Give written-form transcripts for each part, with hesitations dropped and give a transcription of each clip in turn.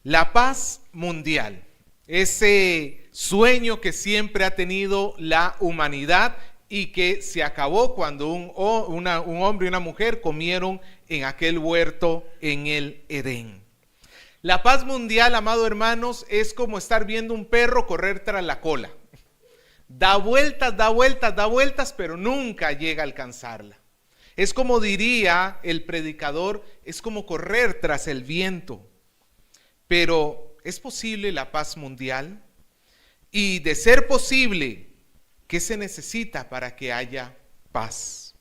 La paz mundial, ese sueño que siempre ha tenido la humanidad y que se acabó cuando un hombre y una mujer comieron en aquel huerto en el Edén. La paz mundial, amados hermanos, es como estar viendo un perro correr tras la cola. Da vueltas, da vueltas, da vueltas, pero nunca llega a alcanzarla. Es como diría el predicador, es como correr tras el viento. Pero, ¿es posible la paz mundial? Y de ser posible, ¿qué se necesita para que haya paz?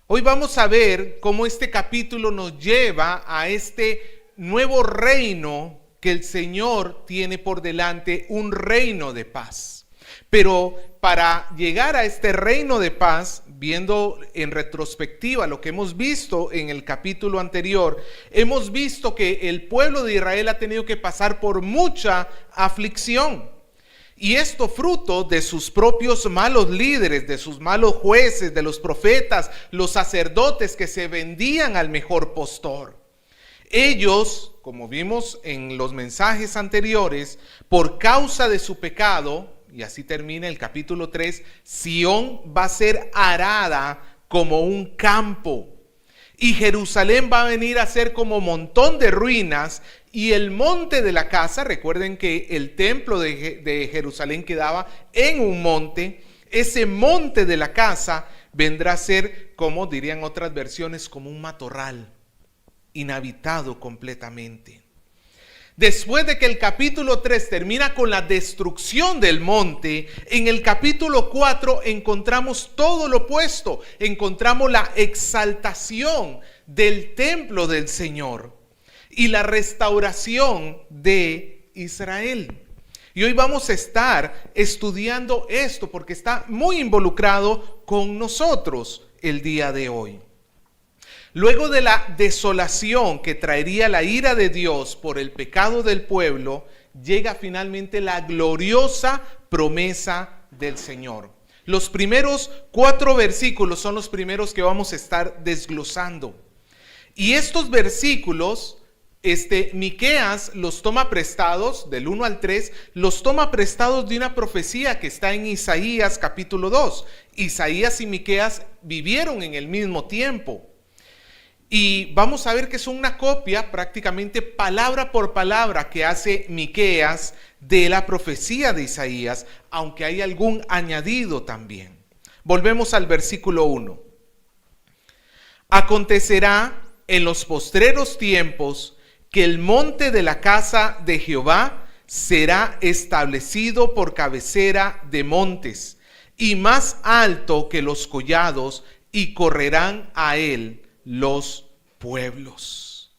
Hoy vamos a ver cómo este capítulo nos lleva a este nuevo reino que el Señor tiene por delante, un reino de paz. Pero para llegar a este reino de paz, viendo en retrospectiva lo que hemos visto en el capítulo anterior, hemos visto que el pueblo de Israel ha tenido que pasar por mucha aflicción. Y esto fruto de sus propios malos líderes, de sus malos jueces, de los profetas, los sacerdotes que se vendían al mejor postor. Ellos, como vimos en los mensajes anteriores, por causa de su pecado, y así termina el capítulo 3, Sión va a ser arada como un campo. Y Jerusalén va a venir a ser como montón de ruinas. Y el monte de la casa, recuerden que el templo de Jerusalén quedaba en un monte. Ese monte de la casa vendrá a ser, como dirían otras versiones, como un matorral, inhabitado completamente. Después de que el capítulo 3 termina con la destrucción del monte, en el capítulo 4 encontramos todo lo opuesto. Encontramos la exaltación del templo del Señor y la restauración de Israel. Y hoy vamos a estar estudiando esto porque está muy involucrado con nosotros el día de hoy. Luego de la desolación que traería la ira de Dios por el pecado del pueblo, llega finalmente la gloriosa promesa del Señor. Los primeros 4 versículos son los primeros que vamos a estar desglosando. Y estos versículos, Miqueas los toma prestados, del 1 al 3, los toma prestados de una profecía que está en Isaías capítulo 2. Isaías y Miqueas vivieron en el mismo tiempo. Y vamos a ver que son una copia prácticamente palabra por palabra que hace Miqueas de la profecía de Isaías, aunque hay algún añadido también. Volvemos al versículo 1. Acontecerá en los postreros tiempos que el monte de la casa de Jehová será establecido por cabecera de montes y más alto que los collados, y correrán a él los pueblos.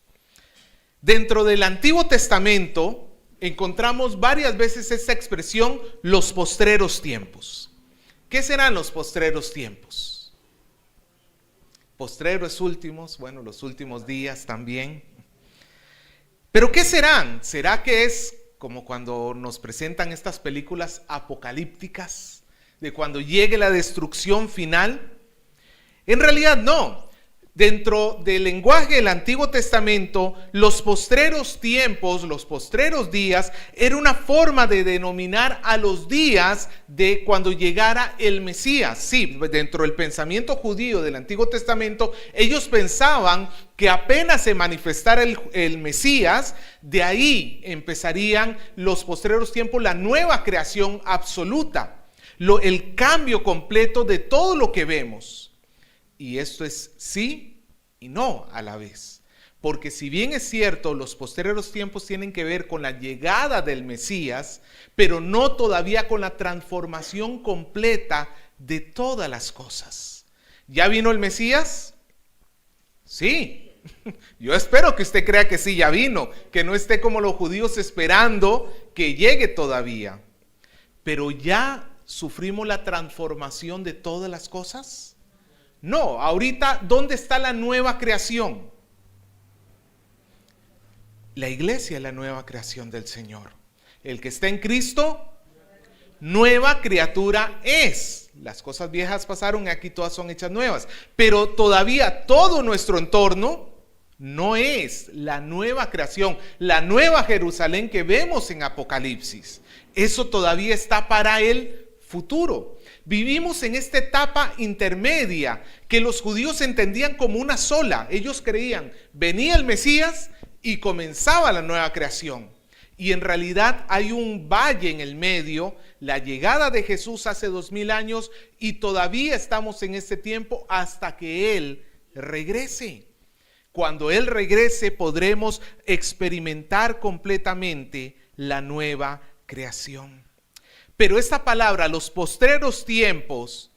Dentro del Antiguo Testamento encontramos varias veces esta expresión, los postreros tiempos. ¿Qué serán los postreros tiempos? Postreros últimos, bueno, los últimos días también. ¿Pero qué serán? ¿Será que es como cuando nos presentan estas películas apocalípticas, de cuando llegue la destrucción final? En realidad no. Dentro del lenguaje del Antiguo Testamento, los postreros tiempos, los postreros días, era una forma de denominar a los días de cuando llegara el Mesías. Sí, dentro del pensamiento judío del Antiguo Testamento, ellos pensaban que apenas se manifestara el Mesías, de ahí empezarían los postreros tiempos, la nueva creación absoluta, el cambio completo de todo lo que vemos. Y esto es sí y no a la vez. Porque si bien es cierto, los postreros tiempos tienen que ver con la llegada del Mesías, pero no todavía con la transformación completa de todas las cosas. ¿Ya vino el Mesías? Sí. Yo espero que usted crea que sí, ya vino. Que no esté como los judíos esperando que llegue todavía. Pero ¿ya sufrimos la transformación de todas las cosas? No, ahorita, ¿dónde está la nueva creación? La iglesia es la nueva creación del Señor. El que está en Cristo, nueva criatura es. Las cosas viejas pasaron y aquí todas son hechas nuevas. Pero todavía todo nuestro entorno no es la nueva creación, la nueva Jerusalén que vemos en Apocalipsis. Eso todavía está para el futuro. Vivimos en esta etapa intermedia que los judíos entendían como una sola. Ellos creían, venía el Mesías y comenzaba la nueva creación. Y en realidad hay un valle en el medio, la llegada de Jesús hace 2000 años y todavía estamos en este tiempo hasta que Él regrese. Cuando Él regrese podremos experimentar completamente la nueva creación. Pero esta palabra, los postreros tiempos,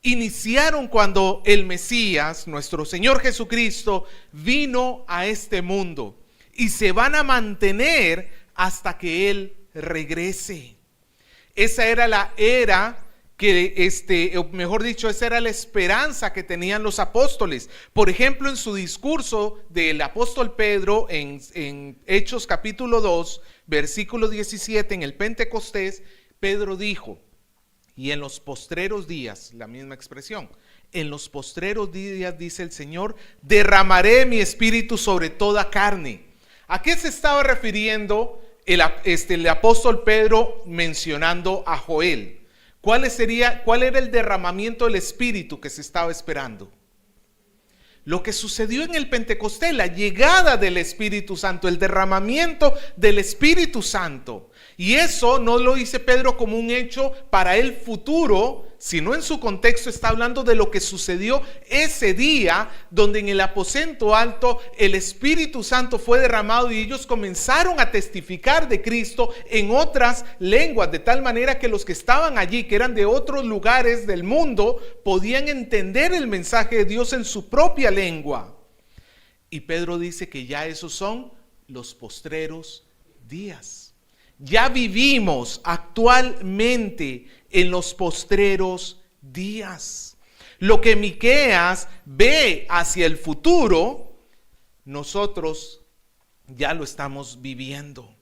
iniciaron cuando el Mesías, nuestro Señor Jesucristo, vino a este mundo y se van a mantener hasta que Él regrese. Esa era la era que, mejor dicho, esa era la esperanza que tenían los apóstoles. Por ejemplo, en su discurso del apóstol Pedro en Hechos capítulo 2, versículo 17, en el Pentecostés, Pedro dijo, y en los postreros días, la misma expresión, en los postreros días, dice el Señor, derramaré mi espíritu sobre toda carne. ¿A qué se estaba refiriendo el apóstol Pedro mencionando a Joel? ¿Cuál era el derramamiento del espíritu que se estaba esperando? Lo que sucedió en el Pentecostés, la llegada del Espíritu Santo, el derramamiento del Espíritu Santo. Y eso no lo dice Pedro como un hecho para el futuro, sino en su contexto está hablando de lo que sucedió ese día, donde en el aposento alto el Espíritu Santo fue derramado y ellos comenzaron a testificar de Cristo en otras lenguas, de tal manera que los que estaban allí, que eran de otros lugares del mundo, podían entender el mensaje de Dios en su propia lengua. Y Pedro dice que ya esos son los postreros días. Ya vivimos actualmente en los postreros días. Lo que Miqueas ve hacia el futuro, nosotros ya lo estamos viviendo.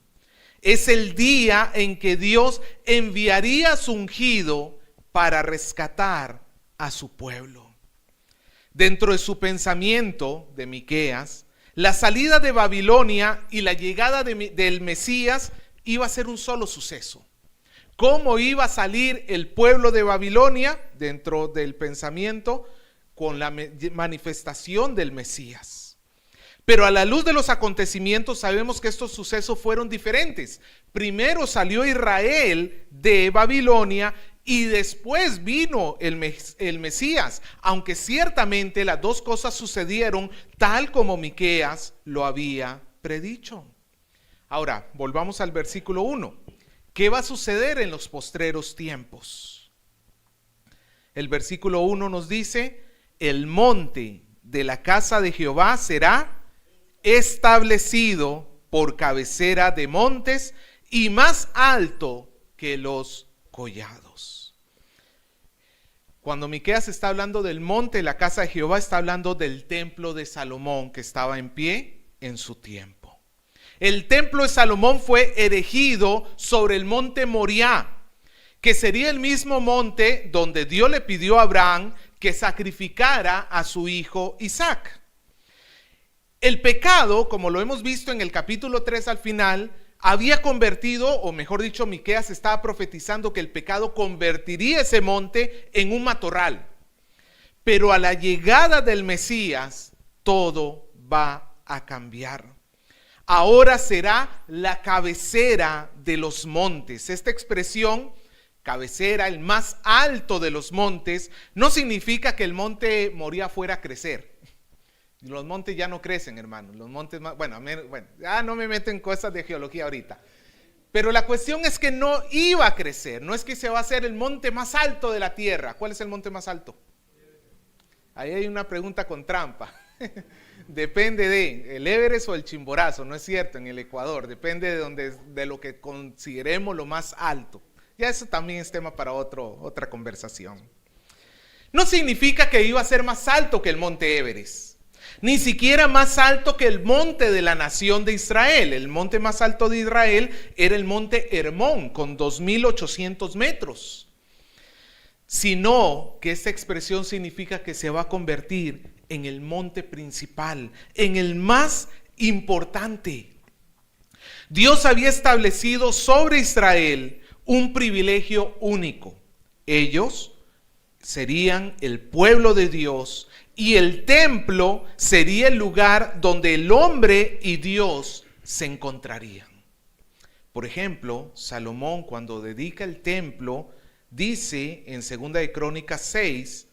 Es el día en que Dios enviaría a su ungido para rescatar a su pueblo. Dentro de su pensamiento de Miqueas, la salida de Babilonia y la llegada del Mesías iba a ser un solo suceso. ¿Cómo iba a salir el pueblo de Babilonia? Dentro del pensamiento, con la manifestación del Mesías. Pero a la luz de los acontecimientos sabemos que estos sucesos fueron diferentes. Primero salió Israel de Babilonia y después vino el Mesías, aunque ciertamente las dos cosas sucedieron tal como Miqueas lo había predicho. Ahora, volvamos al versículo 1. ¿Qué va a suceder en los postreros tiempos? El versículo 1 nos dice, el monte de la casa de Jehová será establecido por cabecera de montes y más alto que los collados. Cuando Miqueas está hablando del monte de la casa de Jehová, está hablando del templo de Salomón que estaba en pie en su tiempo. El templo de Salomón fue erigido sobre el monte Moriah, que sería el mismo monte donde Dios le pidió a Abraham que sacrificara a su hijo Isaac. El pecado, como lo hemos visto en el capítulo 3 al final, había convertido, o mejor dicho, Miqueas estaba profetizando que el pecado convertiría ese monte en un matorral. Pero a la llegada del Mesías, todo va a cambiar. Ahora será la cabecera de los montes. Esta expresión, cabecera, el más alto de los montes, no significa que el monte Moriah fuera a crecer. Los montes ya no crecen, hermano. Los montes más, no me meto en cosas de geología ahorita. Pero la cuestión es que no iba a crecer. No es que se va a hacer el monte más alto de la tierra. ¿Cuál es el monte más alto? Ahí hay una pregunta con trampa. Depende de el Everest o el Chimborazo, no es cierto, en el Ecuador, depende de lo que consideremos lo más alto. Ya eso también es tema para otra conversación. No significa que iba a ser más alto que el monte Everest, ni siquiera más alto que el monte de la nación de Israel. El monte más alto de Israel era el monte Hermón, con 2.800 metros. Sino que esta expresión significa que se va a convertir en el monte principal, en el más importante. Dios había establecido sobre Israel un privilegio único. Ellos serían el pueblo de Dios y el templo sería el lugar donde el hombre y Dios se encontrarían. Por ejemplo, Salomón, cuando dedica el templo, dice en 2 de Crónicas 6,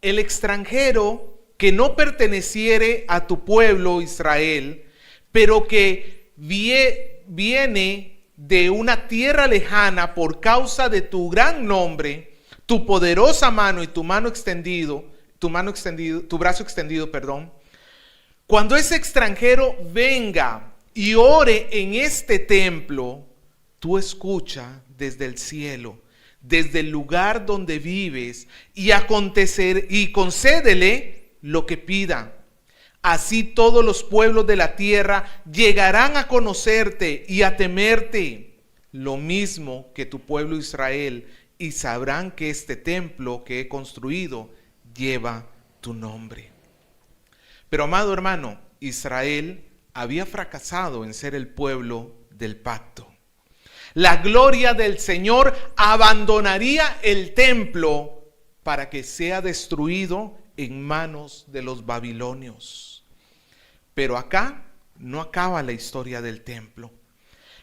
el extranjero que no perteneciere a tu pueblo Israel, pero que viene de una tierra lejana por causa de tu gran nombre, tu poderosa mano y tu brazo extendido, cuando ese extranjero venga y ore en este templo, tú escucha desde el cielo, desde el lugar donde vives, y concédele lo que pida. Así todos los pueblos de la tierra llegarán a conocerte y a temerte, lo mismo que tu pueblo Israel, y sabrán que este templo que he construido lleva tu nombre. Pero, amado hermano, Israel había fracasado en ser el pueblo del pacto. La gloria del Señor abandonaría el templo para que sea destruido en manos de los babilonios. Pero acá no acaba la historia del templo.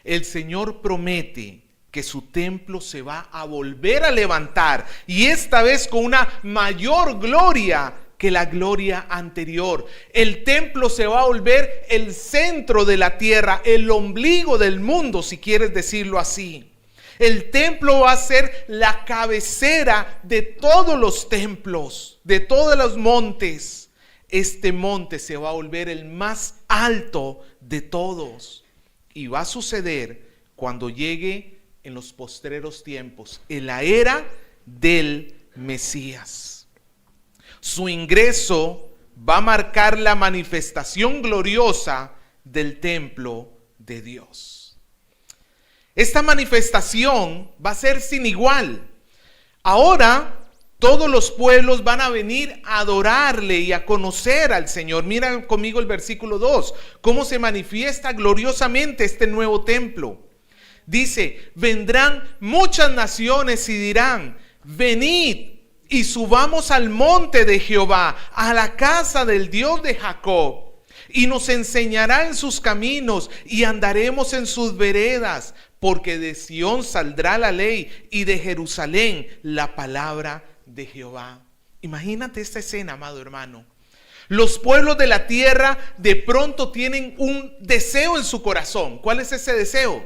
El Señor promete que su templo se va a volver a levantar, y esta vez con una mayor gloria que la gloria anterior. El templo se va a volver el centro de la tierra, el ombligo del mundo, si quieres decirlo así. El templo va a ser la cabecera de todos los templos, de todos los montes. Este monte se va a volver el más alto de todos. Y va a suceder cuando llegue en los postreros tiempos, en la era del Mesías. Su ingreso va a marcar la manifestación gloriosa del templo de Dios. Esta manifestación va a ser sin igual. Ahora todos los pueblos van a venir a adorarle y a conocer al Señor. Mira conmigo el versículo 2, cómo se manifiesta gloriosamente este nuevo templo. Dice, vendrán muchas naciones y dirán, venid y subamos al monte de Jehová, a la casa del Dios de Jacob, y nos enseñará en sus caminos y andaremos en sus veredas, porque de Sión saldrá la ley y de Jerusalén la palabra de Jehová. Imagínate esta escena, amado hermano. Los pueblos de la tierra de pronto tienen un deseo en su corazón. ¿Cuál es ese deseo?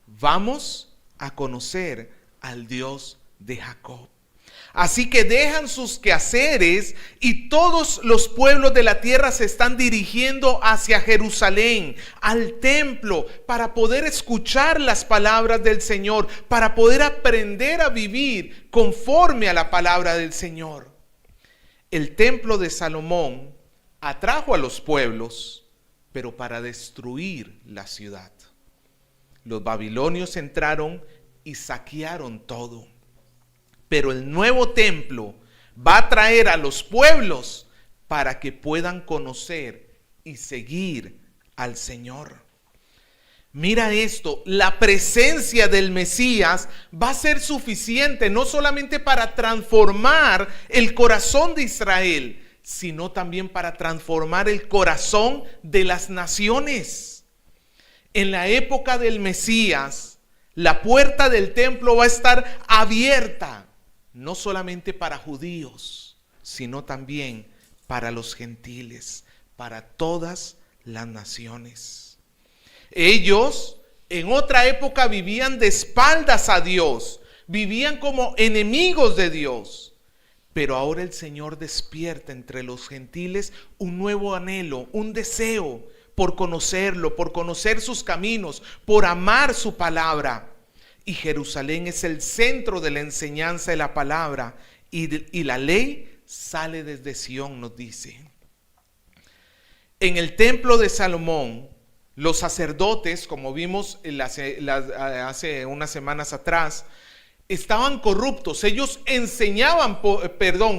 Vamos a conocer al Dios de Jacob. Así que dejan sus quehaceres y todos los pueblos de la tierra se están dirigiendo hacia Jerusalén, al templo, para poder escuchar las palabras del Señor, para poder aprender a vivir conforme a la palabra del Señor. El templo de Salomón atrajo a los pueblos, pero para destruir la ciudad. Los babilonios entraron y saquearon todo. Pero el nuevo templo va a traer a los pueblos para que puedan conocer y seguir al Señor. Mira esto, la presencia del Mesías va a ser suficiente no solamente para transformar el corazón de Israel, sino también para transformar el corazón de las naciones. En la época del Mesías, la puerta del templo va a estar abierta, no solamente para judíos, sino también para los gentiles, para todas las naciones. Ellos en otra época vivían de espaldas a Dios, vivían como enemigos de Dios. Pero ahora el Señor despierta entre los gentiles un nuevo anhelo, un deseo por conocerlo, por conocer sus caminos, por amar su palabra. Y Jerusalén es el centro de la enseñanza de la palabra, y la ley sale desde Sión, nos dice. En el templo de Salomón, los sacerdotes, como vimos hace unas semanas atrás, estaban corruptos. Ellos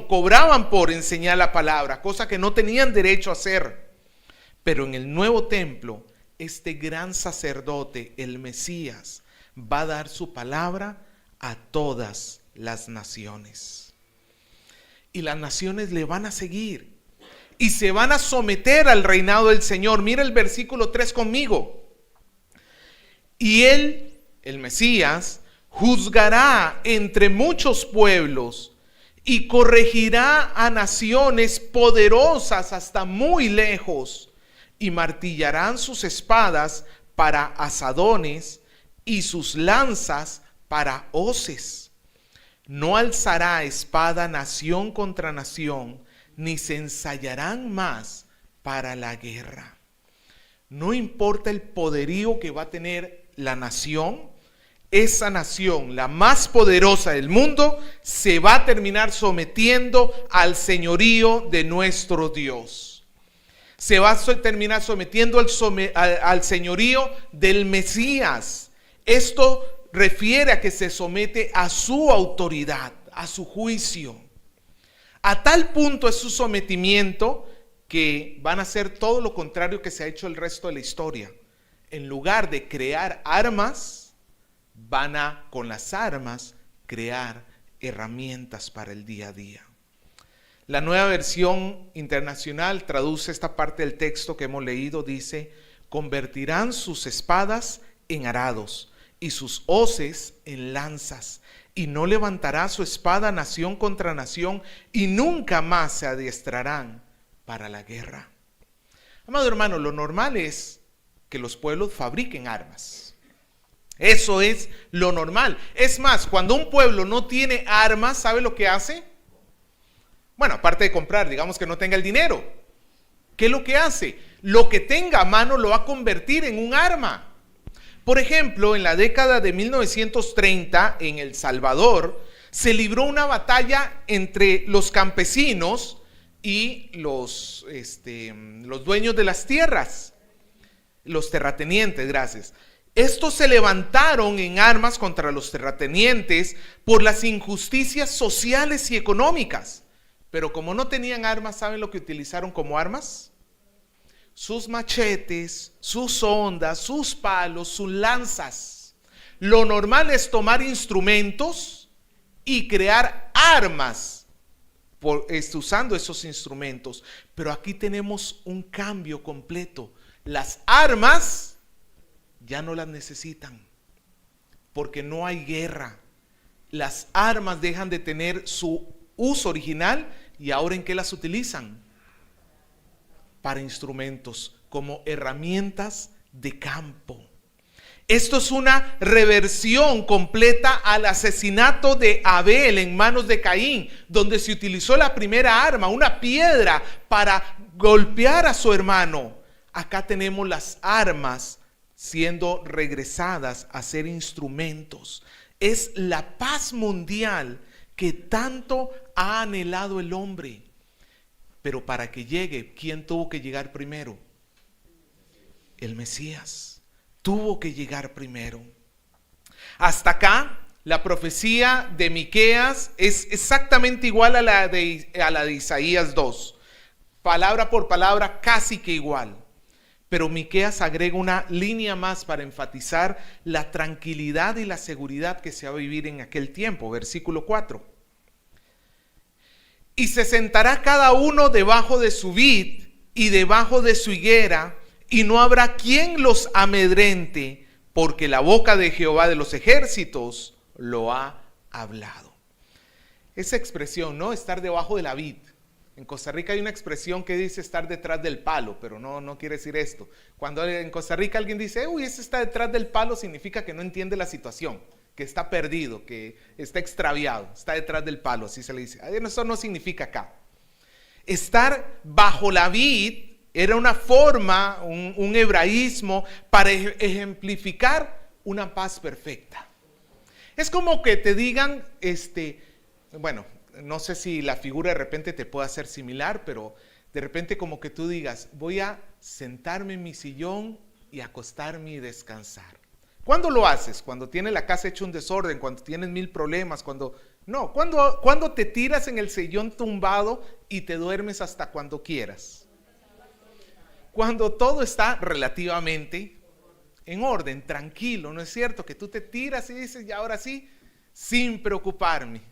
cobraban por enseñar la palabra, cosa que no tenían derecho a hacer. Pero en el nuevo templo, este gran sacerdote, el Mesías, va a dar su palabra a todas las naciones. Y las naciones le van a seguir y se van a someter al reinado del Señor. Mira el versículo 3 conmigo. Y él, el Mesías, juzgará entre muchos pueblos y corregirá a naciones poderosas hasta muy lejos, y martillarán sus espadas para asadones y sus lanzas para hoces. No alzará espada nación contra nación, ni se ensayarán más para la guerra. No importa el poderío que va a tener la nación, esa nación, la más poderosa del mundo, se va a terminar sometiendo al señorío de nuestro Dios. Se va a terminar sometiendo al señorío del Mesías. Esto refiere a que se somete a su autoridad, a su juicio. A tal punto es su sometimiento que van a hacer todo lo contrario que se ha hecho el resto de la historia. En lugar de crear armas, van a, con las armas, crear herramientas para el día a día. La Nueva Versión Internacional traduce esta parte del texto que hemos leído, dice: convertirán sus espadas en arados y sus hoces en lanzas, y no levantará su espada nación contra nación, y nunca más se adiestrarán para la guerra. Amado hermano, lo normal es que los pueblos fabriquen armas. Eso es lo normal. Es más, cuando un pueblo no tiene armas, ¿sabe lo que hace? Bueno, aparte de comprar, digamos que no tenga el dinero. ¿Qué es lo que hace? Lo que tenga a mano lo va a convertir en un arma. Por ejemplo, en la década de 1930, en El Salvador, se libró una batalla entre los campesinos y los dueños de las tierras, los terratenientes, gracias. Estos se levantaron en armas contra los terratenientes por las injusticias sociales y económicas. Pero como no tenían armas, ¿saben lo que utilizaron como armas? Sus machetes, sus hondas, sus palos, sus lanzas. Lo normal es tomar instrumentos y crear armas usando esos instrumentos. Pero aquí tenemos un cambio completo. Las armas ya no las necesitan porque no hay guerra. Las armas dejan de tener su uso original y ahora ¿en qué las utilizan? Para instrumentos, como herramientas de campo. Esto es una reversión completa al asesinato de Abel en manos de Caín, donde se utilizó la primera arma, una piedra, para golpear a su hermano. Acá tenemos las armas siendo regresadas a ser instrumentos. Es la paz mundial que tanto ha anhelado el hombre. Pero para que llegue, ¿quién tuvo que llegar primero? El Mesías. Tuvo que llegar primero. Hasta acá, la profecía de Miqueas es exactamente igual a la de Isaías 2. Palabra por palabra, casi que igual. Pero Miqueas agrega una línea más para enfatizar la tranquilidad y la seguridad que se va a vivir en aquel tiempo. Versículo 4. Y se sentará cada uno debajo de su vid y debajo de su higuera, y no habrá quien los amedrente, porque la boca de Jehová de los ejércitos lo ha hablado. Esa expresión, ¿no? Estar debajo de la vid. En Costa Rica hay una expresión que dice estar detrás del palo, pero no quiere decir esto. Cuando en Costa Rica alguien dice, uy, ese está detrás del palo, significa que no entiende la situación, que está perdido, que está extraviado, está detrás del palo, así se le dice. Eso no significa acá. Estar bajo la vid era una forma, un hebraísmo para ejemplificar una paz perfecta. Es como que te digan, bueno, no sé si la figura de repente te pueda ser similar, pero de repente como que tú digas, voy a sentarme en mi sillón y acostarme y descansar. ¿Cuándo lo haces? Cuando tienes la casa hecha un desorden, cuando tienes 1000 problemas, No, cuando te tiras en el sillón tumbado y te duermes hasta cuando quieras. Cuando todo está relativamente en orden, tranquilo, ¿no es cierto? Que tú te tiras y dices, ya ahora sí, sin preocuparme,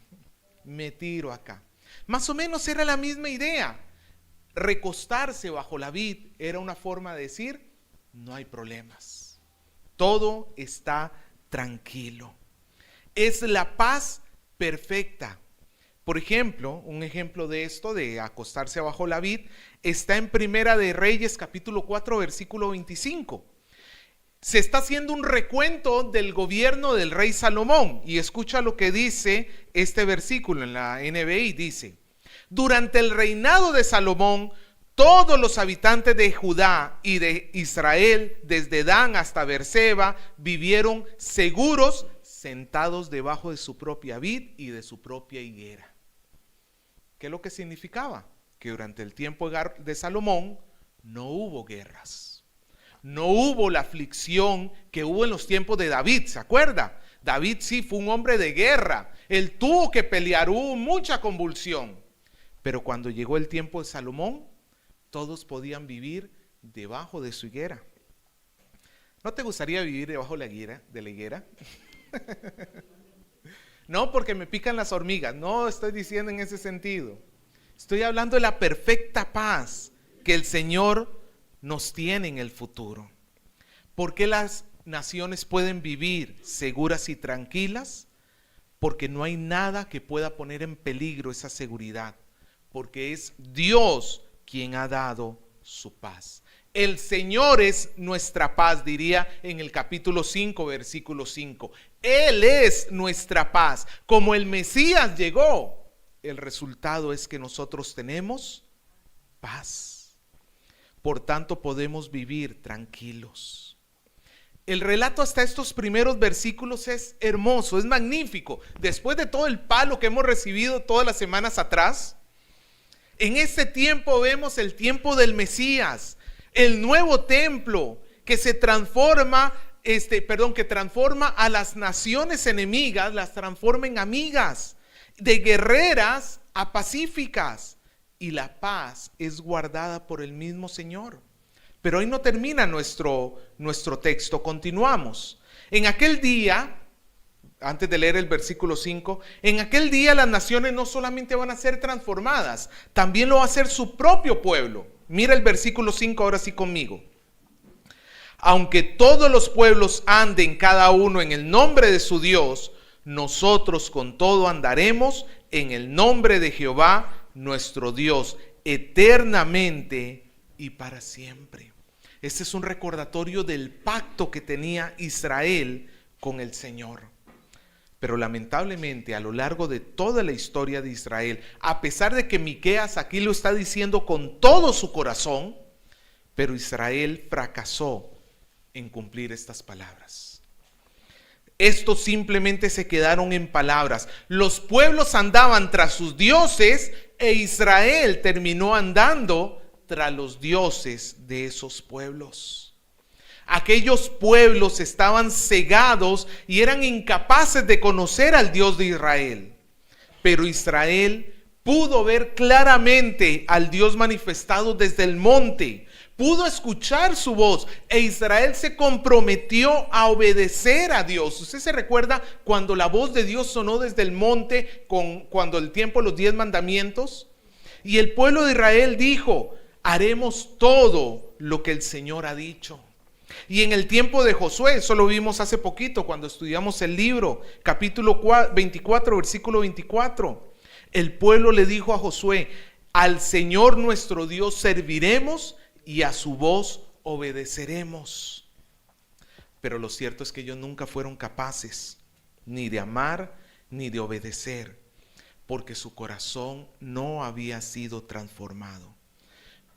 me tiro acá. Más o menos era la misma idea. Recostarse bajo la vid era una forma de decir, no hay problemas. Todo está tranquilo. Es la paz perfecta. Por ejemplo, un ejemplo de esto, de acostarse bajo la vid, está en Primera de Reyes, capítulo 4, versículo 25. Se está haciendo un recuento del gobierno del rey Salomón. Y escucha lo que dice este versículo en la NBI. Dice, durante el reinado de Salomón, todos los habitantes de Judá y de Israel, desde Dan hasta Beerseba, vivieron seguros, sentados debajo de su propia vid y de su propia higuera. ¿Qué es lo que significaba? Que durante el tiempo de Salomón no hubo guerras. No hubo la aflicción que hubo en los tiempos de David, ¿se acuerda? David sí fue un hombre de guerra. Él tuvo que pelear, hubo mucha convulsión. Pero cuando llegó el tiempo de Salomón, todos podían vivir debajo de su higuera. ¿No te gustaría vivir debajo de la higuera? No, porque me pican las hormigas. No estoy diciendo en ese sentido. Estoy hablando de la perfecta paz que el Señor nos tiene en el futuro. ¿Por qué las naciones pueden vivir seguras y tranquilas? Porque no hay nada que pueda poner en peligro esa seguridad. Porque es Dios quien ha dado su paz. El Señor es nuestra paz, diría en el capítulo 5, versículo 5. Él es nuestra paz. Como el Mesías llegó, el resultado es que nosotros tenemos paz. Por tanto, podemos vivir tranquilos. El relato hasta estos primeros versículos es hermoso, es magnífico. Después de todo el palo que hemos recibido todas las semanas atrás, en este tiempo vemos el tiempo del Mesías, el nuevo templo que se transforma, que transforma a las naciones enemigas, las transforma en amigas, de guerreras a pacíficas, y la paz es guardada por el mismo Señor. Pero hoy no termina nuestro texto, continuamos. En aquel día, antes de leer el versículo 5, en aquel día las naciones no solamente van a ser transformadas, también lo va a hacer su propio pueblo. Mira el versículo 5 ahora sí conmigo. Aunque todos los pueblos anden cada uno en el nombre de su Dios, nosotros con todo andaremos en el nombre de Jehová, nuestro Dios, eternamente y para siempre. Este es un recordatorio del pacto que tenía Israel con el Señor. Pero lamentablemente a lo largo de toda la historia de Israel, a pesar de que Miqueas aquí lo está diciendo con todo su corazón, pero Israel fracasó en cumplir estas palabras. Estos simplemente se quedaron en palabras. Los pueblos andaban tras sus dioses e Israel terminó andando tras los dioses de esos pueblos. Aquellos pueblos estaban cegados y eran incapaces de conocer al Dios de Israel. Pero Israel pudo ver claramente al Dios manifestado desde el monte. Pudo escuchar su voz e Israel se comprometió a obedecer a Dios. ¿Usted se recuerda cuando la voz de Dios sonó desde el monte cuando el tiempo de los 10 mandamientos? Y el pueblo de Israel dijo, haremos todo lo que el Señor ha dicho. Y en el tiempo de Josué, eso lo vimos hace poquito cuando estudiamos el libro, capítulo 24, versículo 24. El pueblo le dijo a Josué, al Señor nuestro Dios serviremos y a su voz obedeceremos. Pero lo cierto es que ellos nunca fueron capaces ni de amar ni de obedecer, porque su corazón no había sido transformado.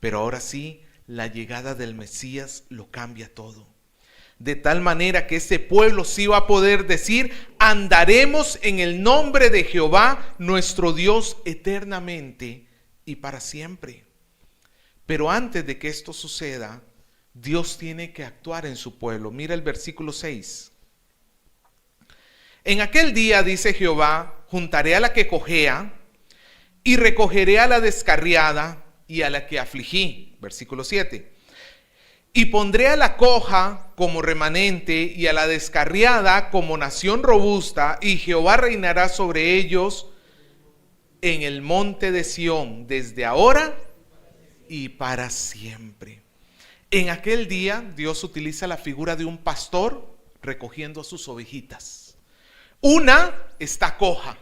Pero ahora sí, la llegada del Mesías lo cambia todo. De tal manera que ese pueblo sí va a poder decir, andaremos en el nombre de Jehová, nuestro Dios, eternamente y para siempre. Pero antes de que esto suceda, Dios tiene que actuar en su pueblo. Mira el versículo 6. En aquel día, dice Jehová, juntaré a la que cojea y recogeré a la descarriada y a la que afligí. Versículo 7. Y pondré a la coja como remanente y a la descarriada como nación robusta, y Jehová reinará sobre ellos en el monte de Sión, desde ahora y para siempre. En aquel día Dios utiliza la figura de un pastor recogiendo a sus ovejitas. Una está coja,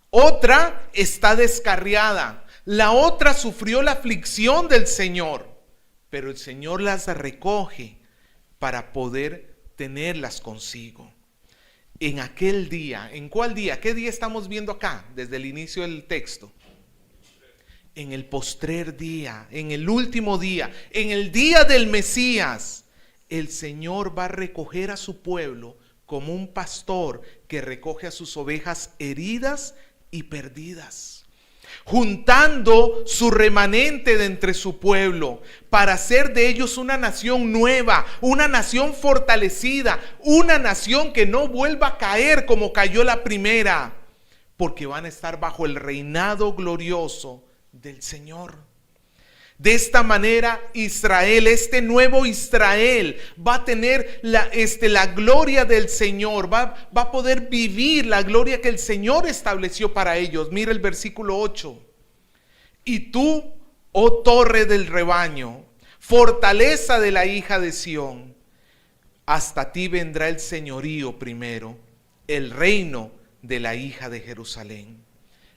otra está descarriada, la otra sufrió la aflicción del Señor, pero el Señor las recoge para poder tenerlas consigo. En aquel día, ¿en cuál día? ¿Qué día estamos viendo acá desde el inicio del texto? En el postrer día, en el último día, en el día del Mesías, el Señor va a recoger a su pueblo como un pastor que recoge a sus ovejas heridas y perdidas, juntando su remanente de entre su pueblo para hacer de ellos una nación nueva, una nación fortalecida, una nación que no vuelva a caer como cayó la primera, porque van a estar bajo el reinado glorioso del Señor. De esta manera Israel, este nuevo Israel, va a tener la gloria del Señor, va a poder vivir la gloria que el Señor estableció para ellos. Mira el versículo 8. Y tú, oh torre del rebaño, fortaleza de la hija de Sión, hasta ti vendrá el señorío primero, el reino de la hija de Jerusalén.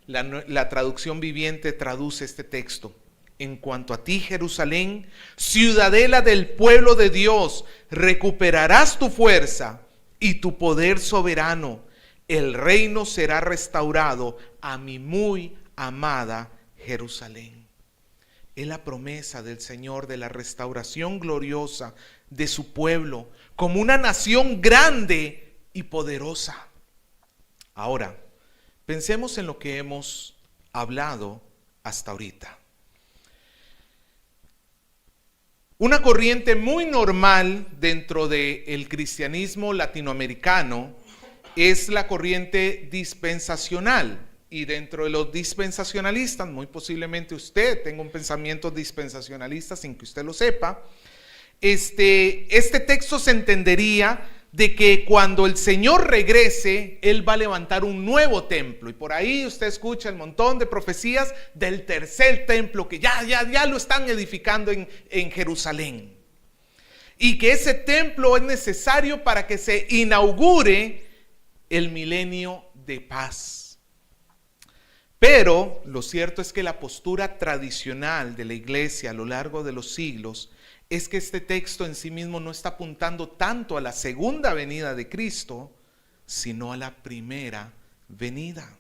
La traducción viviente traduce este texto: en cuanto a ti, Jerusalén, ciudadela del pueblo de Dios, recuperarás tu fuerza y tu poder soberano. El reino será restaurado a mi muy amada Jerusalén. Es la promesa del Señor de la restauración gloriosa de su pueblo como una nación grande y poderosa. Ahora, pensemos en lo que hemos hablado hasta ahorita. Una corriente muy normal dentro del cristianismo latinoamericano es la corriente dispensacional. Y dentro de los dispensacionalistas, muy posiblemente usted tenga un pensamiento dispensacionalista sin que usted lo sepa. Este texto se entendería de que cuando el Señor regrese, Él va a levantar un nuevo templo. Y por ahí usted escucha el montón de profecías del tercer templo que ya lo están edificando en Jerusalén. Y que ese templo es necesario para que se inaugure el milenio de paz. Pero lo cierto es que la postura tradicional de la iglesia a lo largo de los siglos es que este texto en sí mismo no está apuntando tanto a la segunda venida de Cristo, sino a la primera venida.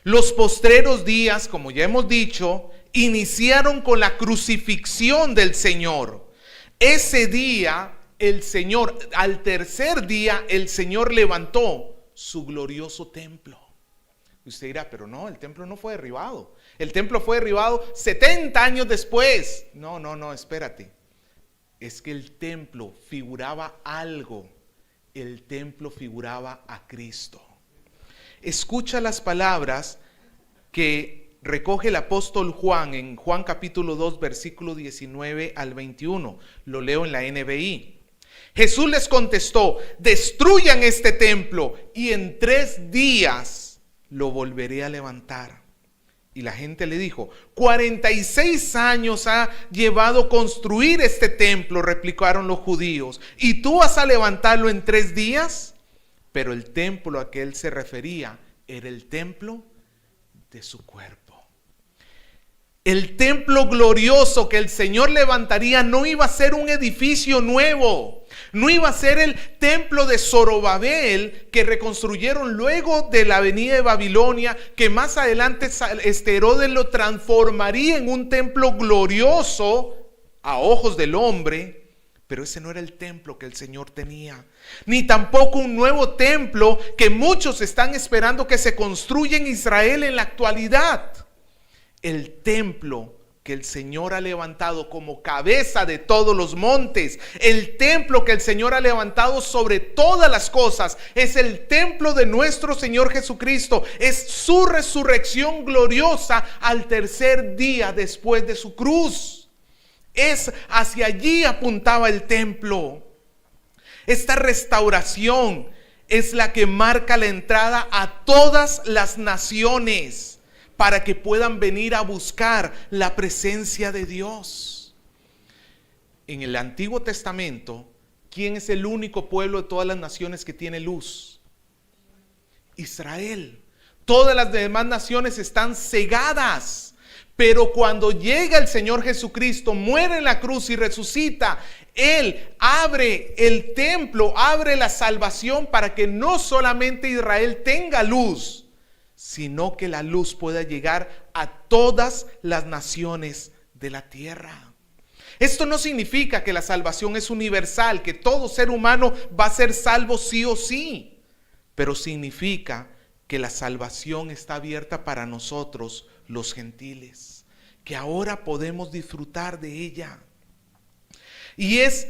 Los postreros días, como ya hemos dicho, iniciaron con la crucifixión del Señor. Ese día, el Señor, al tercer día, el Señor levantó su glorioso templo. Usted dirá, pero no, el templo no fue derribado. El templo fue derribado 70 años después. No, espérate. Es que el templo figuraba algo. El templo figuraba a Cristo. Escucha las palabras que recoge el apóstol Juan en Juan capítulo 2, versículo 19 al 21. Lo leo en la NBI. Jesús les contestó: destruyan este templo y en 3 días lo volveré a levantar. Y la gente le dijo: 46 años ha llevado construir este templo, replicaron los judíos, ¿y tú vas a levantarlo en 3 días? Pero el templo a que él se refería era el templo de su cuerpo. El templo glorioso que el Señor levantaría no iba a ser un edificio nuevo. No iba a ser el templo de Zorobabel que reconstruyeron luego de la venida de Babilonia, que más adelante Herodes lo transformaría en un templo glorioso a ojos del hombre. Pero ese no era el templo que el Señor tenía, ni tampoco un nuevo templo que muchos están esperando que se construya en Israel en la actualidad. El templo que el Señor ha levantado como cabeza de todos los montes, el templo que el Señor ha levantado sobre todas las cosas, es el templo de nuestro Señor Jesucristo, es su resurrección gloriosa al tercer día después de su cruz. Es hacia allí apuntaba el templo. Esta restauración es la que marca la entrada a todas las naciones, para que puedan venir a buscar la presencia de Dios. En el Antiguo Testamento, ¿quién es el único pueblo de todas las naciones que tiene luz? Israel. Todas las demás naciones están cegadas. Pero cuando llega el Señor Jesucristo, muere en la cruz y resucita, Él abre el templo, abre la salvación para que no solamente Israel tenga luz, sino que la luz pueda llegar a todas las naciones de la tierra. Esto no significa que la salvación es universal, que todo ser humano va a ser salvo sí o sí, pero significa que la salvación está abierta para nosotros, los gentiles, que ahora podemos disfrutar de ella. Y es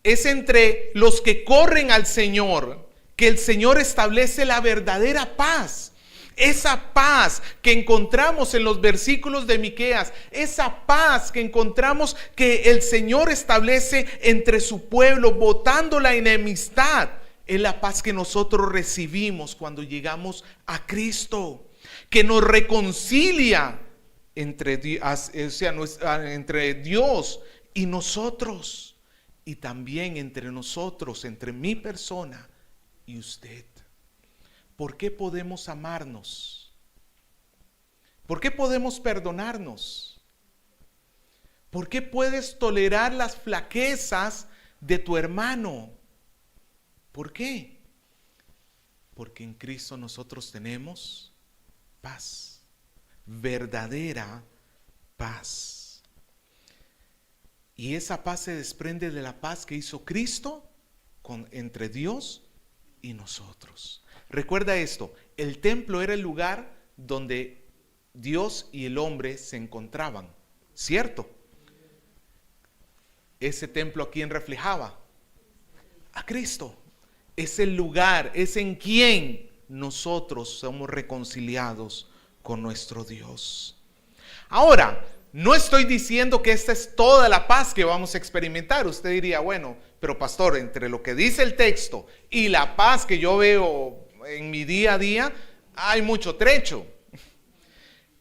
entre los que corren al Señor que el Señor establece la verdadera paz. Esa paz que encontramos en los versículos de Miqueas, esa paz que encontramos que el Señor establece entre su pueblo, botando la enemistad, es la paz que nosotros recibimos cuando llegamos a Cristo, que nos reconcilia entre Dios y nosotros, y también entre nosotros, entre mi persona y usted. ¿Por qué podemos amarnos? ¿Por qué podemos perdonarnos? ¿Por qué puedes tolerar las flaquezas de tu hermano? ¿Por qué? Porque en Cristo nosotros tenemos paz, verdadera paz. Y esa paz se desprende de la paz que hizo Cristo entre Dios y nosotros. Recuerda esto, el templo era el lugar donde Dios y el hombre se encontraban, ¿cierto? Ese templo ¿a quién reflejaba? A Cristo. Es el lugar, es en quien nosotros somos reconciliados con nuestro Dios. Ahora, no estoy diciendo que esta es toda la paz que vamos a experimentar. Usted diría, bueno, pero pastor, entre lo que dice el texto y la paz que yo veo en mi día a día, hay mucho trecho.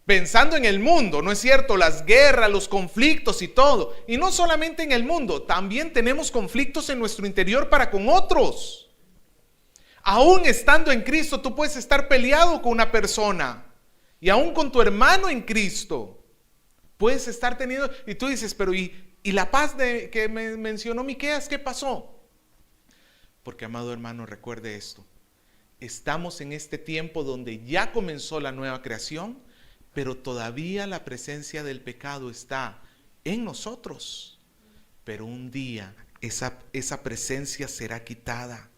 Pensando en el mundo, ¿no es cierto? Las guerras, los conflictos y todo. Y no solamente en el mundo, también tenemos conflictos en nuestro interior para con otros. Aún estando en Cristo, tú puedes estar peleado con una persona. Y aún con tu hermano en Cristo, puedes estar teniendo, y tú dices, pero ¿y la paz que me mencionó Miqueas, qué pasó? Porque, amado hermano, recuerde esto. Estamos en este tiempo donde ya comenzó la nueva creación, pero todavía la presencia del pecado está en nosotros. Pero un día esa presencia será quitada.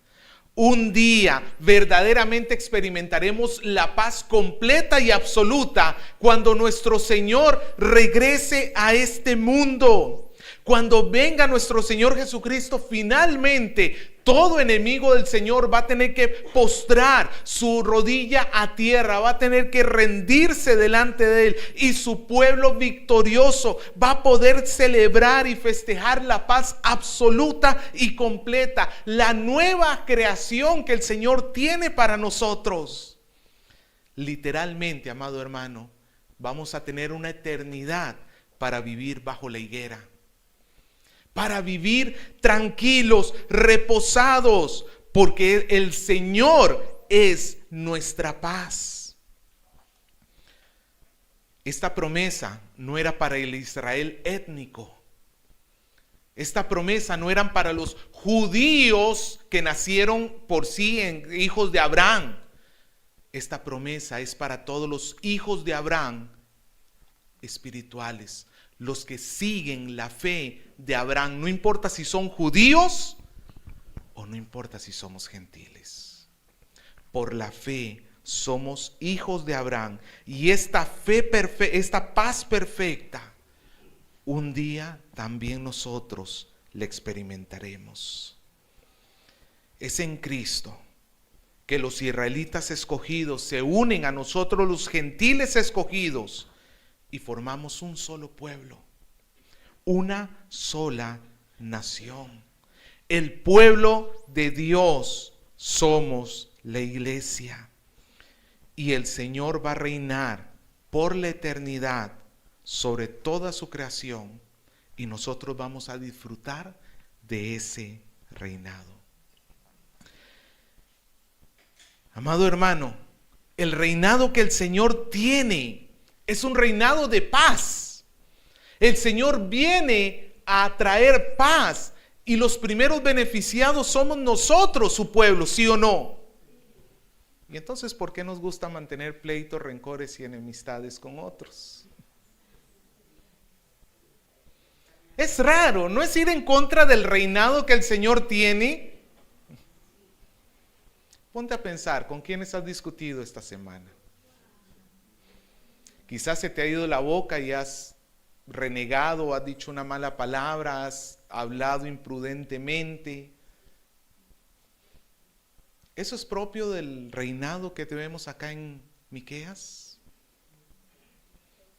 Un día verdaderamente experimentaremos la paz completa y absoluta cuando nuestro Señor regrese a este mundo. Cuando venga nuestro Señor Jesucristo, finalmente todo enemigo del Señor va a tener que postrar su rodilla a tierra, va a tener que rendirse delante de Él, y su pueblo victorioso va a poder celebrar y festejar la paz absoluta y completa, la nueva creación que el Señor tiene para nosotros. Literalmente, amado hermano, vamos a tener una eternidad para vivir bajo la higuera, para vivir tranquilos, reposados, porque el Señor es nuestra paz. Esta promesa no era para el Israel étnico. Esta promesa no eran para los judíos que nacieron por sí en hijos de Abraham. Esta promesa es para todos los hijos de Abraham espirituales, los que siguen la fe de Abraham, no importa si son judíos o no importa si somos gentiles. Por la fe somos hijos de Abraham, y esta paz perfecta un día también nosotros le experimentaremos. Es en Cristo que los israelitas escogidos se unen a nosotros los gentiles escogidos y formamos un solo pueblo, una sola nación. El pueblo de Dios somos la iglesia. Y el Señor va a reinar por la eternidad sobre toda su creación y nosotros vamos a disfrutar de ese reinado. Amado hermano, el reinado que el Señor tiene es un reinado de paz. El Señor viene a traer paz y los primeros beneficiados somos nosotros, su pueblo, ¿sí o no? Y entonces, ¿por qué nos gusta mantener pleitos, rencores y enemistades con otros? Es raro, ¿no es ir en contra del reinado que el Señor tiene? Ponte a pensar, ¿con quiénes has discutido esta semana? Quizás se te ha ido la boca y has renegado, has dicho una mala palabra, has hablado imprudentemente. ¿Eso es propio del reinado que tenemos acá en Miqueas?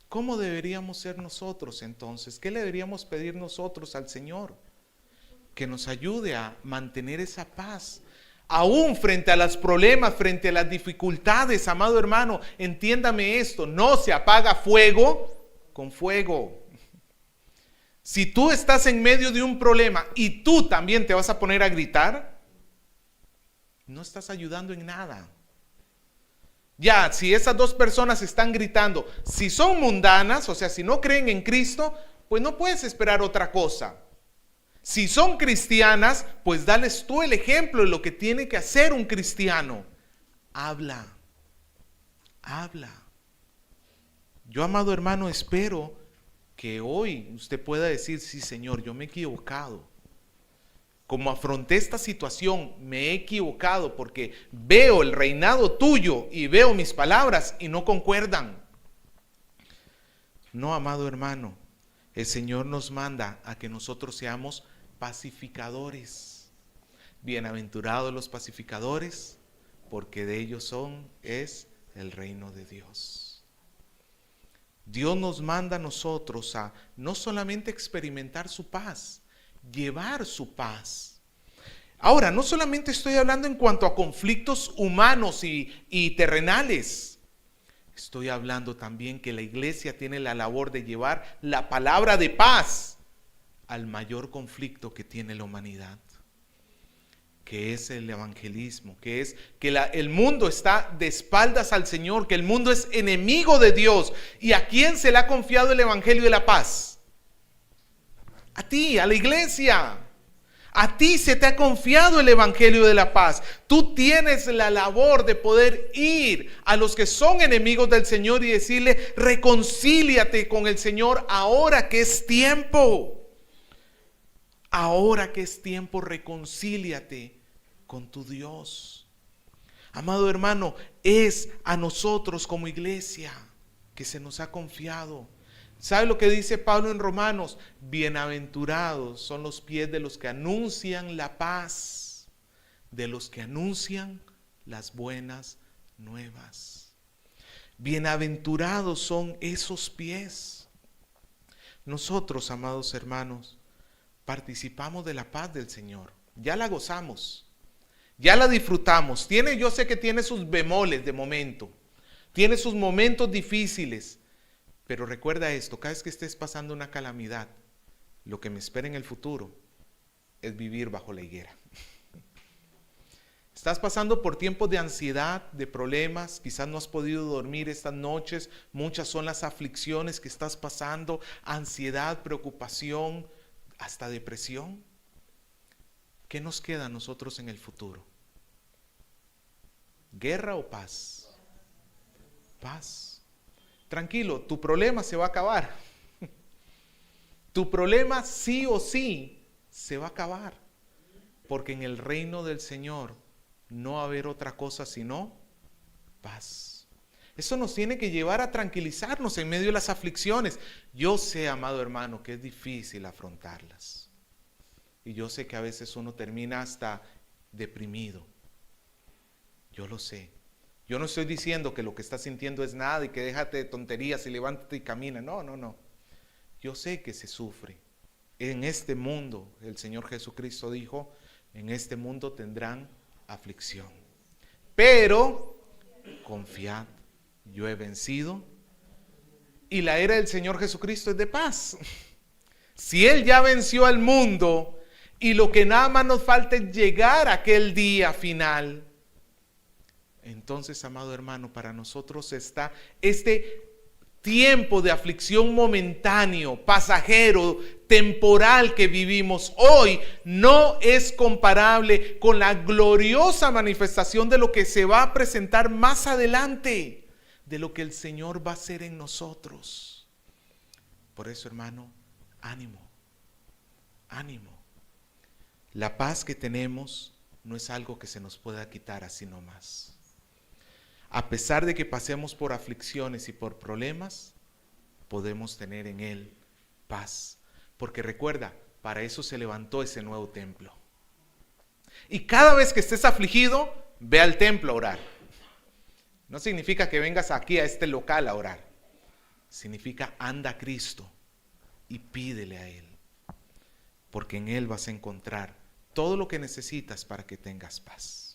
¿Cómo deberíamos ser nosotros entonces? ¿Qué le deberíamos pedir nosotros al Señor? Que nos ayude a mantener esa paz. Aún frente a los problemas, frente a las dificultades, amado hermano, entiéndame esto, no se apaga fuego con fuego. Si tú estás en medio de un problema y tú también te vas a poner a gritar, no estás ayudando en nada. Ya, si esas dos personas están gritando, si son mundanas, o sea, si no creen en Cristo, pues no puedes esperar otra cosa. Si son cristianas, pues dales tú el ejemplo de lo que tiene que hacer un cristiano. Habla. Yo, amado hermano, espero que hoy usted pueda decir, sí, Señor, yo me he equivocado. Como afronté esta situación, me he equivocado porque veo el reinado tuyo y veo mis palabras y no concuerdan. No, amado hermano, el Señor nos manda a que nosotros seamos pacificadores. Bienaventurados los pacificadores, porque de ellos es el reino de Dios. Dios nos manda a nosotros a no solamente experimentar su paz, llevar su paz. Ahora, no solamente estoy hablando en cuanto a conflictos humanos y terrenales. Estoy hablando también que la iglesia tiene la labor de llevar la palabra de paz al mayor conflicto que tiene la humanidad, que es el evangelismo, que es que el mundo está de espaldas al Señor, que el mundo es enemigo de Dios. ¿Y a quién se le ha confiado el evangelio de la paz? A ti, a la iglesia. A ti se te ha confiado el evangelio de la paz. Tú tienes la labor de poder ir a los que son enemigos del Señor y decirle, reconcíliate con el Señor ahora que es tiempo. Ahora que es tiempo, reconcíliate con tu Dios. Amado hermano, es a nosotros como iglesia que se nos ha confiado. ¿Sabe lo que dice Pablo en Romanos? Bienaventurados son los pies de los que anuncian la paz, de los que anuncian las buenas nuevas. Bienaventurados son esos pies. Nosotros, amados hermanos, participamos de la paz del Señor. Ya la gozamos, ya la disfrutamos. Yo sé que tiene sus bemoles de momento, tiene sus momentos difíciles, pero recuerda esto, cada vez que estés pasando una calamidad, lo que me espera en el futuro es vivir bajo la higuera. Estás pasando por tiempos de ansiedad, de problemas, quizás no has podido dormir estas noches, muchas son las aflicciones que estás pasando, ansiedad, preocupación, hasta depresión. ¿Qué nos queda a nosotros en el futuro? ¿Guerra o paz? Paz. Tranquilo, tu problema se va a acabar. Tu problema sí o sí se va a acabar. Porque en el reino del Señor no va a haber otra cosa sino paz. Eso nos tiene que llevar a tranquilizarnos en medio de las aflicciones. Yo sé, amado hermano, que es difícil afrontarlas. Y yo sé que a veces uno termina hasta deprimido. Yo lo sé. Yo no estoy diciendo que lo que estás sintiendo es nada y que déjate de tonterías y levántate y camina. No, no, no. Yo sé que se sufre. En este mundo, el Señor Jesucristo dijo, en este mundo tendrán aflicción. Pero, confiad, yo he vencido. Y la era del Señor Jesucristo es de paz. Si Él ya venció al mundo y lo que nada más nos falta es llegar a aquel día final, entonces, amado hermano, para nosotros está este tiempo de aflicción momentáneo, pasajero, temporal que vivimos hoy, no es comparable con la gloriosa manifestación de lo que se va a presentar más adelante, de lo que el Señor va a hacer en nosotros. Por eso, hermano, ánimo, ánimo. La paz que tenemos no es algo que se nos pueda quitar así nomás. A pesar de que pasemos por aflicciones y por problemas, podemos tener en Él paz. Porque recuerda, para eso se levantó ese nuevo templo. Y cada vez que estés afligido, ve al templo a orar. No significa que vengas aquí a este local a orar. Significa anda a Cristo y pídele a Él. Porque en Él vas a encontrar todo lo que necesitas para que tengas paz.